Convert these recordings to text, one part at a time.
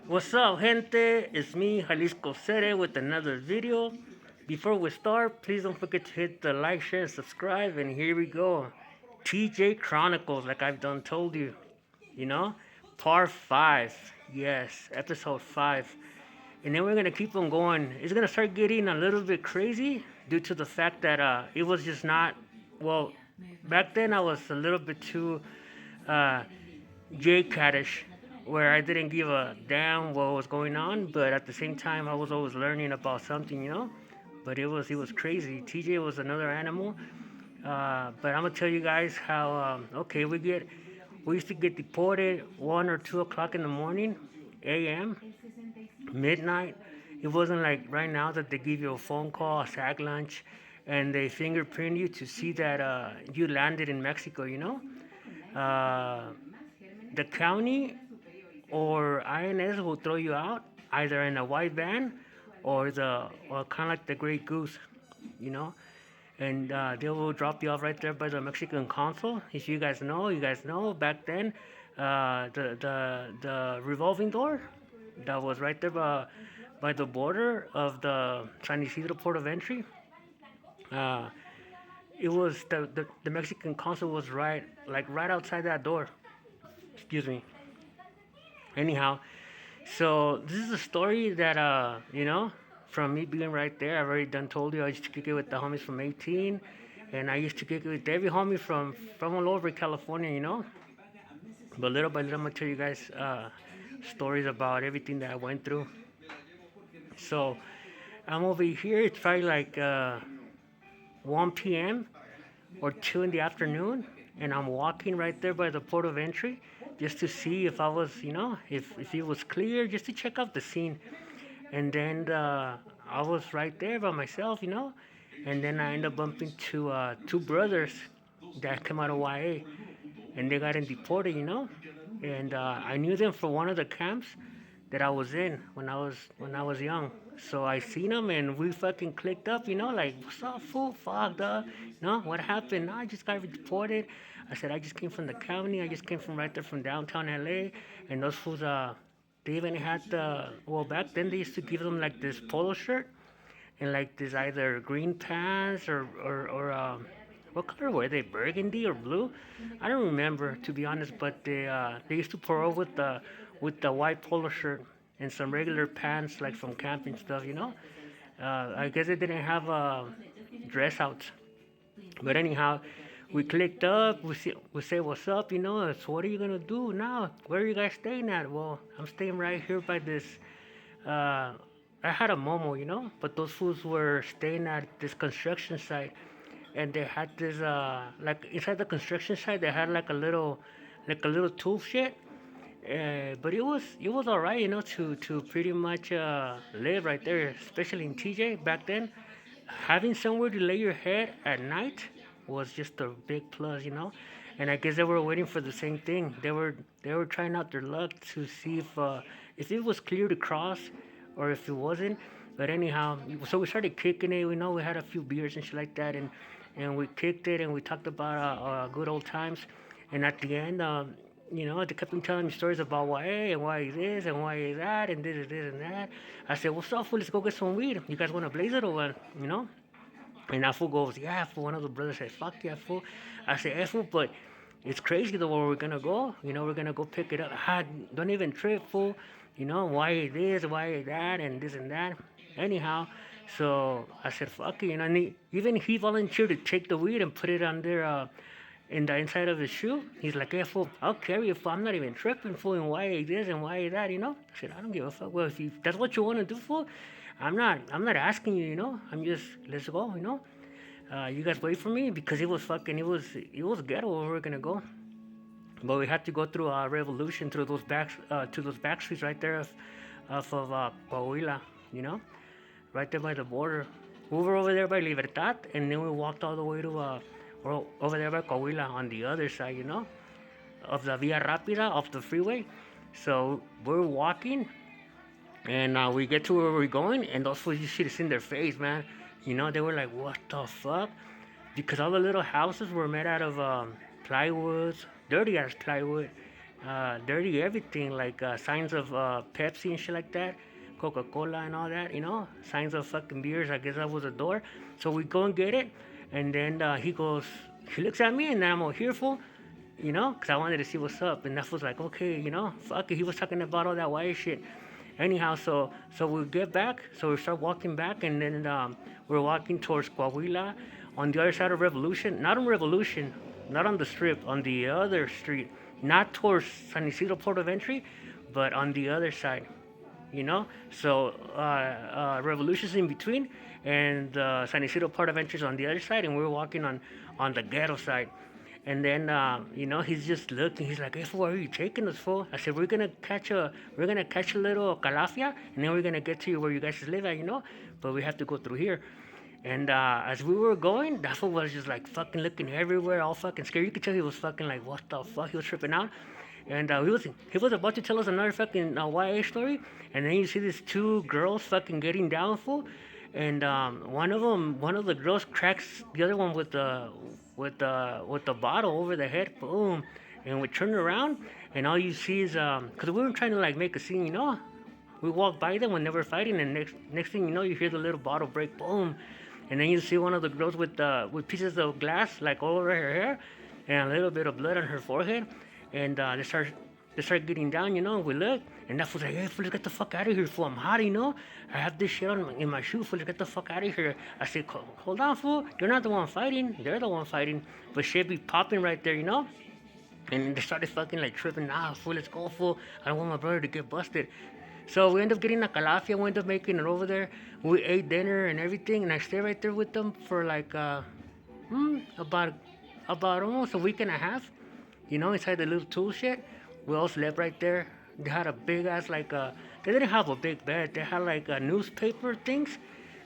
What's up, gente? It's me, JALISCO-SAID-IT, with another video. Before we start, please don't forget to hit the like, share, and subscribe. And here we go. TJ Chronicles, like I've done told you. You know? Part 5. Yes, episode 5. And then we're going to keep on going. It's going to start getting a little bit crazy due to the fact that it was just not. Well, back then I was a little bit too uh, J-Caddish, where I didn't give a damn what was going on, but at the same time I was always learning about something. But it was crazy. TJ was another animal. But I'm gonna tell you guys how. Okay, we used to get deported 1 or 2 o'clock in the morning, a.m., midnight. It wasn't like right now that they give you a phone call, a sack lunch, and they fingerprint you to see that you landed in Mexico. Uh, the county or INS will throw you out either in a white van or kind of like the Great Goose, you know, and they will drop you off right there by the Mexican consul. If you guys know back then, the revolving door that was right there by the border of the San Isidro port of entry. Uh, it was the Mexican consul was right outside that door. Excuse me. Anyhow, so this is a story that from me being right there. I've already done told you I used to kick it with the homies from 18, and I used to kick it with every homie from all over California. But little by little, I'm gonna tell you guys stories about everything that I went through. So I'm over here. It's probably like 1 p.m. or 2 in the afternoon, and I'm walking right there by the port of entry just to see if I was, if it was clear, just to check out the scene. And then I was right there by myself. And then I ended up bumping to two brothers that came out of YA, and they got deported. And I knew them from one of the camps that I was in when I was young. So I seen them and we fucking clicked up. Like, what's up, fool? Fuck, dog. No, what happened? No, I just got deported. I said I just came from the county. I just came from right there from downtown LA. And those fools, they even had back then they used to give them like this polo shirt and like this either green pants or what color were they? Burgundy or blue? I don't remember, to be honest. But they used to pour over with the white polo shirt and some regular pants like from camping stuff. I guess they didn't have dress outs. But anyhow, we clicked up. We say what's up. So what are you gonna do now? Where are you guys staying at? Well, I'm staying right here by this. Uh, I had a Momo, but those fools were staying at this construction site, and they had this like inside the construction site they had like a little tool shed. But it was all right, to pretty much live right there, especially in TJ back then. Having somewhere to lay your head at night was just a big plus. And I guess they were waiting for the same thing. They were trying out their luck to see if it was clear to cross or if it wasn't. But anyhow, so we started kicking it. We had a few beers and shit like that, and we kicked it and we talked about good old times. And at the end, they kept on telling me stories about why and why this and why that and this and that. I said, "What's up, fool? Let's go get some weed. You guys want to blaze it or what?" And that fool goes, "Yeah, fool." One of the brothers said, "Fuck yeah, fool." I said, "Hey, fool, but it's crazy the where we're gonna go. We're gonna go pick it up. Don't even trip, fool. Why this, why that, and this and that." Anyhow, so I said, "Fuck it," and even he volunteered to take the weed and put it under in the inside of his shoe. He's like, "Hey, fool, I'll carry it, fool. I'm not even tripping, fool, and why this and why that. I said, "I don't give a fuck. Well, if that's what you want to do, fool, I'm not asking you. I'm just, let's go. You guys wait for me because it was ghetto where we were gonna go. But we had to go through a revolution through those back streets right there of Coahuila, you know, right there by the border. We were over there by Libertad, and then we walked all the way to over there by Coahuila on the other side, of the Via Rápida of the freeway. So we're walking, and we get to where we're going, and those fools, you should have seen their face, man. They were like, "What the fuck?" Because all the little houses were made out of plywoods, dirty ass plywood, dirty everything, like signs of Pepsi and shit like that, Coca-Cola and all that, signs of fucking beers. I guess that was the door. So we go and get it, and then he looks at me, and then I'm all fearful, because I wanted to see what's up. And that was like, okay, fuck it. He was talking about all that white shit. Anyhow, so we get back, so we start walking back, and then we're walking towards Coahuila on the other side of Revolution. Not on Revolution, not on the strip, on the other street, not towards San Isidro Port of Entry, but on the other side. So Revolution's in between, and San Isidro Port of Entry is on the other side, and we're walking on the ghetto side. And then, he's just looking. He's like, "Hey, fool, where are you taking us, fool?" I said, we're gonna catch a little calafia, and then we're gonna get to where you guys live at. But we have to go through here." And as we were going, that fool was just like fucking looking everywhere, all fucking scared. You could tell he was fucking like, what the fuck? He was tripping out. And he was about to tell us another fucking YA story, and then you see these two girls fucking getting down, fool. And one of the girls cracks the other one with the bottle over the head, boom. And we turn around, and all you see is because we were trying to like make a scene. We walk by them when they were fighting, and next thing you know, you hear the little bottle break, boom. And then you see one of the girls with pieces of glass like all over her hair, and a little bit of blood on her forehead. And they start getting down. We look, and that was like, "Hey, fool, let's get the fuck out of here, fool. I'm hot. I have this shit in my shoe, fool. Let's get the fuck out of here." I said, "Hold on, fool. You're not the one fighting. They're the one fighting." But shit be popping right there. And they started fucking like tripping. Fool, let's go, fool. I don't want my brother to get busted. So we end up getting a calafia. We end up making it over there. We ate dinner and everything, and I stayed right there with them for like about almost a week and a half. Inside the little tool shed. We all slept right there. They had a big ass they didn't have a big bed. They had like newspaper things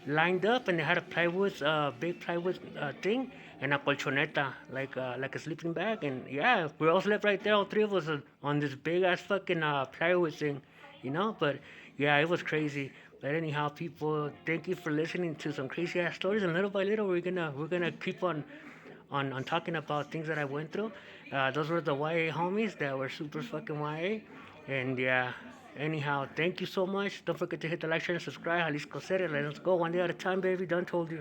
lined up, and they had a big plywood thing, and a colchoneta, like a sleeping bag. And yeah, we all slept right there, all three of us, on this big ass fucking plywood thing. But yeah, it was crazy. But anyhow, people, thank you for listening to some crazy ass stories. And little by little, we're gonna keep on talking about things that I went through. Those were the YA homies that were super fucking YA. And yeah, anyhow, thank you so much. Don't forget to hit the like, share, and subscribe. Jalisco said it. Let's go one day at a time, baby. Done told you.